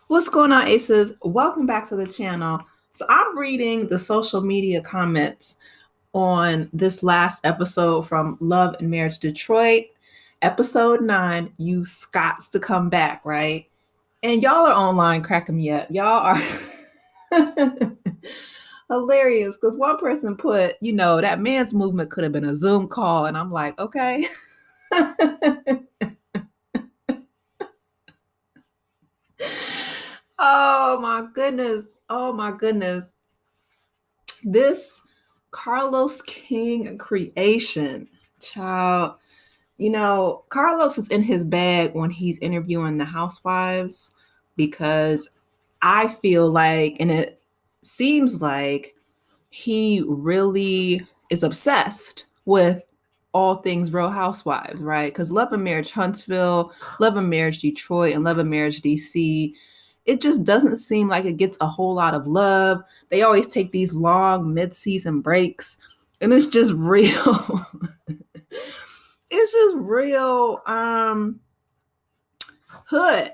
What's going on, Aces? Welcome back to the channel. So, I'm reading the social media comments on this last episode from Love and Marriage Detroit, episode 9. You Scots to come back, right? And y'all are online cracking me up. Y'all are hilarious because one person put, that man's movement could have been a Zoom call. And I'm like, okay. Oh my goodness. Oh my goodness. This Carlos King creation, child. Carlos is in his bag when he's interviewing the housewives because I feel like, and it seems like, he really is obsessed with all things Real Housewives, right? Because Love and Marriage Huntsville, Love and Marriage Detroit, and Love and Marriage DC, it just doesn't seem like it gets a whole lot of love. They always take these long mid-season breaks, and it's just real. It's just real hood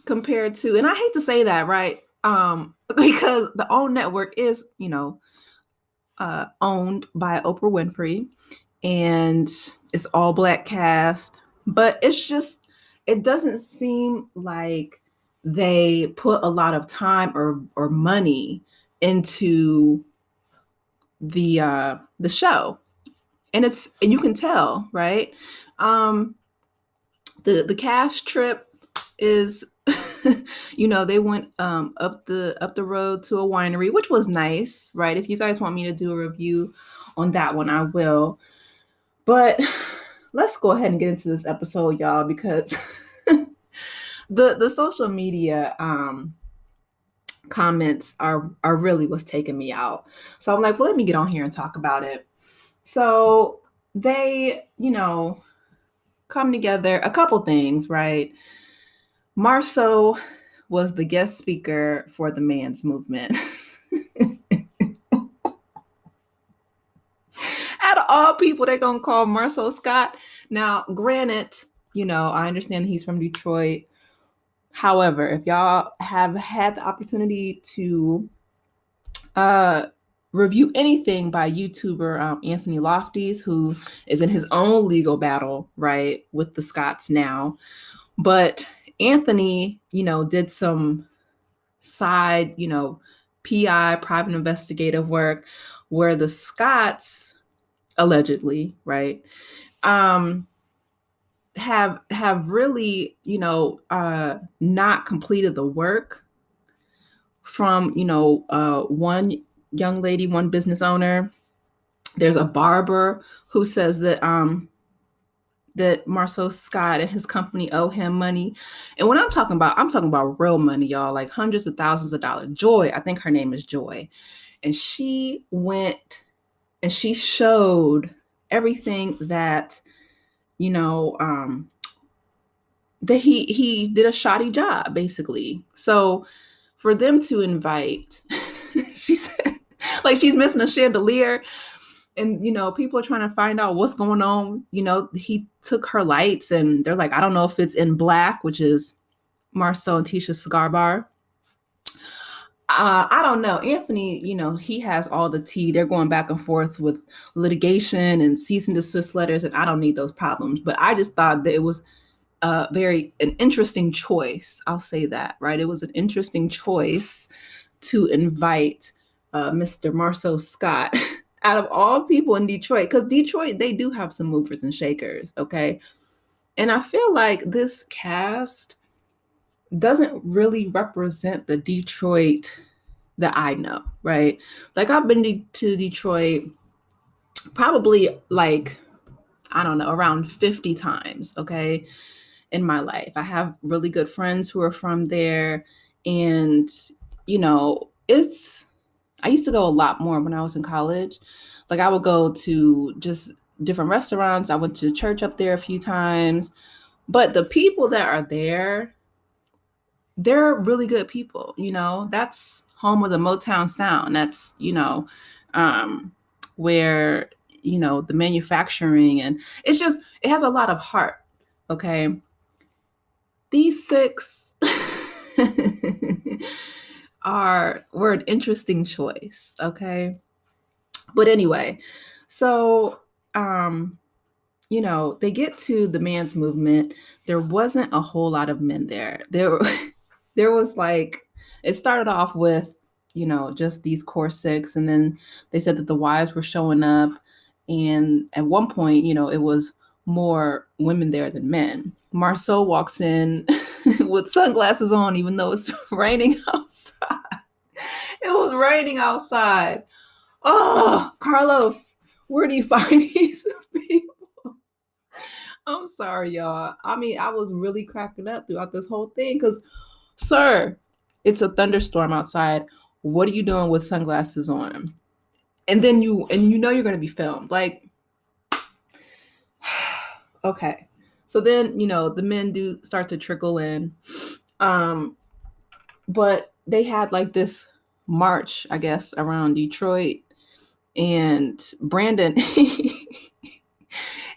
compared to, and I hate to say that, right? Because the OWN network is, owned by Oprah Winfrey, and it's all black cast. But it doesn't seem like they put a lot of time or money into the show, and you can tell, right? Um, the cast trip is they went up the road to a winery, which was nice, right? If you guys want me to do a review on that one, I will. But let's go ahead and get into this episode, y'all, because the social media comments are really what's taking me out. So I'm like, well, let me get on here and talk about it. So they, come together, a couple things, right? Marsau was the guest speaker for the man's movement. Out of all people, they're gonna call Marsau Scott. Now, granted, I understand he's from Detroit. However, if y'all have had the opportunity to uh, review anything by YouTuber Anthony Lofties, who is in his own legal battle, right, with the Scots now, but Anthony, did some side, PI, private investigative work, where the Scots allegedly, right, um, have really, not completed the work from, one young lady, one business owner. There's a barber who says that Marsau Scott and his company owe him money. And when I'm talking about real money, y'all, like hundreds of thousands of dollars. Joy, I think her name is Joy. And she went and she showed everything that, you know, that he did a shoddy job, basically. So for them to invite, she said, like she's missing a chandelier, and people are trying to find out what's going on. He took her lights, and they're like, I don't know if it's in black, which is Marsau and Tisha's cigar bar. I don't know. Anthony, he has all the tea. They're going back and forth with litigation and cease and desist letters, and I don't need those problems. But I just thought that it was an interesting choice. I'll say that, right? It was an interesting choice to invite Mr. Marsau Scott out of all people in Detroit, because Detroit, they do have some movers and shakers, okay? And I feel like this cast doesn't really represent the Detroit that I know, right? Like, I've been to Detroit probably, like, I don't know, around 50 times, okay, in my life. I have really good friends who are from there. And, I used to go a lot more when I was in college. Like, I would go to just different restaurants. I went to church up there a few times. But the people that are there, they're really good people. That's home of the Motown sound. That's, where, the manufacturing, and it has a lot of heart. Okay. These six were an interesting choice. Okay. But anyway, so um they get to the man's movement. There wasn't a whole lot of men there. There was like, it started off with, just these core six, and then they said that the wives were showing up, and at one point, it was more women there than men. Marceau walks in with sunglasses on, even though it's raining outside. It was raining outside. Oh, Carlos, where do you find these people? I'm sorry, y'all. I mean, I was really cracking up throughout this whole thing because, sir, it's a thunderstorm outside. What are you doing with sunglasses on? And then you're going to be filmed. Like, okay. So then, the men do start to trickle in. But they had like this march, I guess, around Detroit. And Brandon,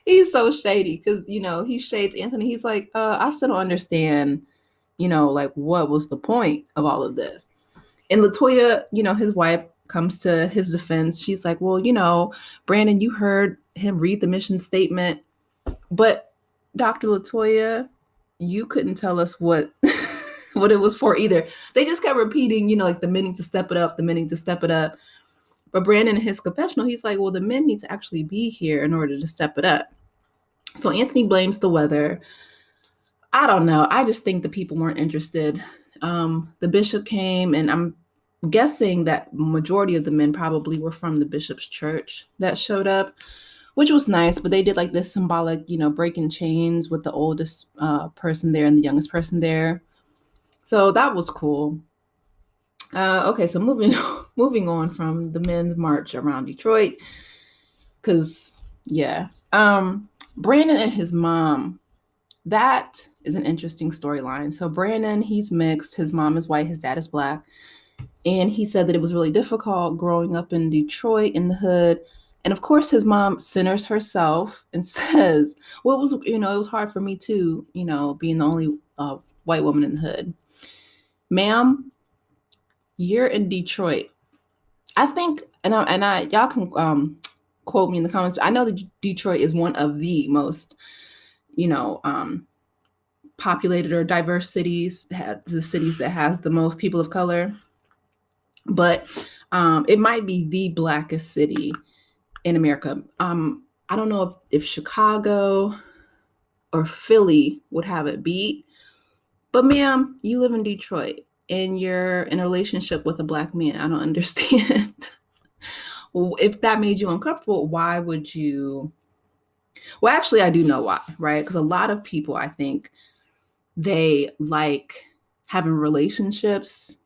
he's so shady because he shades Anthony. He's like, I still don't understand, like what was the point of all of this? And Latoya, his wife, comes to his defense. She's like, well, Brandon, you heard him read the mission statement, but Dr. Latoya, you couldn't tell us what what it was for either. They just kept repeating, like the men need to step it up, the men need to step it up. But Brandon, in his confessional, he's like, well, the men need to actually be here in order to step it up. So Anthony blames the weather. I don't know. I just think the people weren't interested. The bishop came, and I'm guessing that majority of the men probably were from the bishop's church that showed up, which was nice. But they did like this symbolic, breaking chains with the oldest person there and the youngest person there. So that was cool. Okay, so moving on from the men's march around Detroit, because yeah, Brandon and his mom, that is an interesting storyline. So Brandon, he's mixed. His mom is white, his dad is black, and he said that it was really difficult growing up in Detroit in the hood. And of course, his mom centers herself and says, "Well, it was hard for me too, being the only white woman in the hood." Ma'am, you're in Detroit. I think, and I y'all can quote me in the comments. I know that Detroit is one of the most, populated or diverse cities, the cities that has the most people of color. But it might be the blackest city in America. I don't know if Chicago or Philly would have it beat, but ma'am, you live in Detroit and you're in a relationship with a black man. I don't understand. Well, if that made you uncomfortable, why would you? Well, actually, I do know why, right? Because a lot of people, I think, they like having relationships,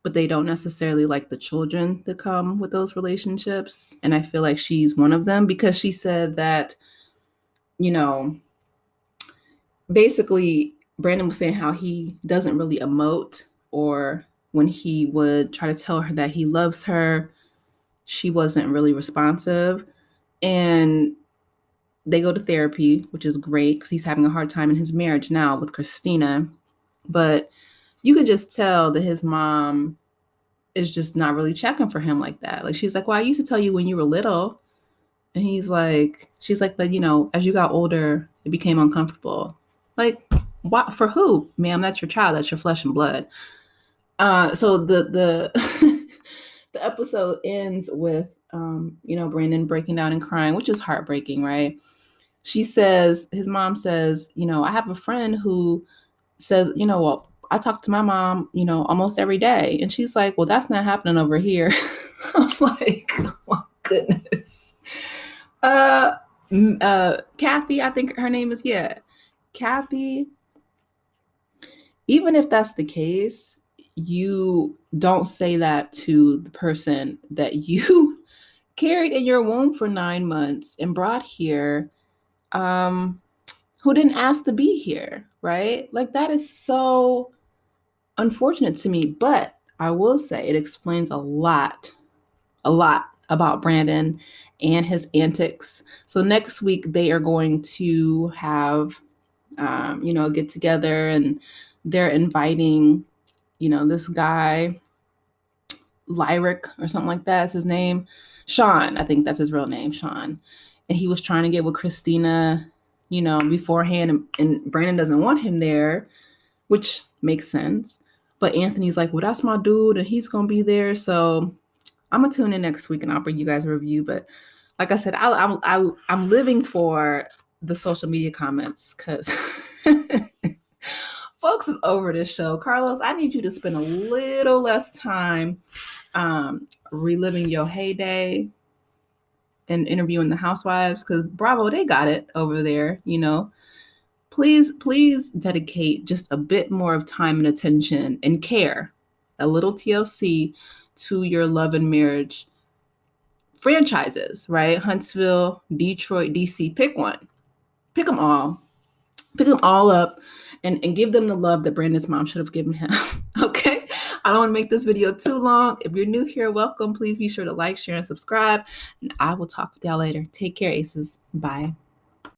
but they don't necessarily like the children that come with those relationships. And I feel like she's one of them because she said that, you know, basically, Brandon was saying how he doesn't really emote, or when he would try to tell her that he loves her, she wasn't really responsive. And they go to therapy, which is great because he's having a hard time in his marriage now with Christina. But you can just tell that his mom is just not really checking for him like that. Like she's like, well, I used to tell you when you were little. And she's like, but as you got older, it became uncomfortable. Like, what for who? Ma'am, that's your child, that's your flesh and blood. So the the episode ends with Brandon breaking down and crying, which is heartbreaking, right? His mom says, I have a friend who says, well, I talk to my mom, almost every day. And she's like, well, that's not happening over here. I'm like, oh my goodness. Kathy, I think her name is, yeah. Kathy, even if that's the case, you don't say that to the person that you carried in your womb for 9 months and brought here, who didn't ask to be here, right? Like that is so unfortunate to me. But I will say it explains a lot about Brandon and his antics. So next week they are going to have, get together, and they're inviting, this guy, Lyric or something like that. That's his name. Sean, I think that's his real name, Sean. And he was trying to get with Christina, beforehand. And Brandon doesn't want him there, which makes sense. But Anthony's like, well, that's my dude, and he's going to be there. So I'm going to tune in next week and I'll bring you guys a review. But like I said, I'm living for the social media comments because folks is over this show. Carlos, I need you to spend a little less time reliving your heyday and interviewing the housewives, because Bravo, they got it over there. Please dedicate just a bit more of time and attention and care, a little TLC, to your love and marriage franchises, right? Huntsville, Detroit, DC, pick one. Pick them all. Pick them all up and give them the love that Brandon's mom should have given him. Okay? I don't want to make this video too long. If you're new here, welcome. Please be sure to like, share, and subscribe. And I will talk with y'all later. Take care, Aces. Bye.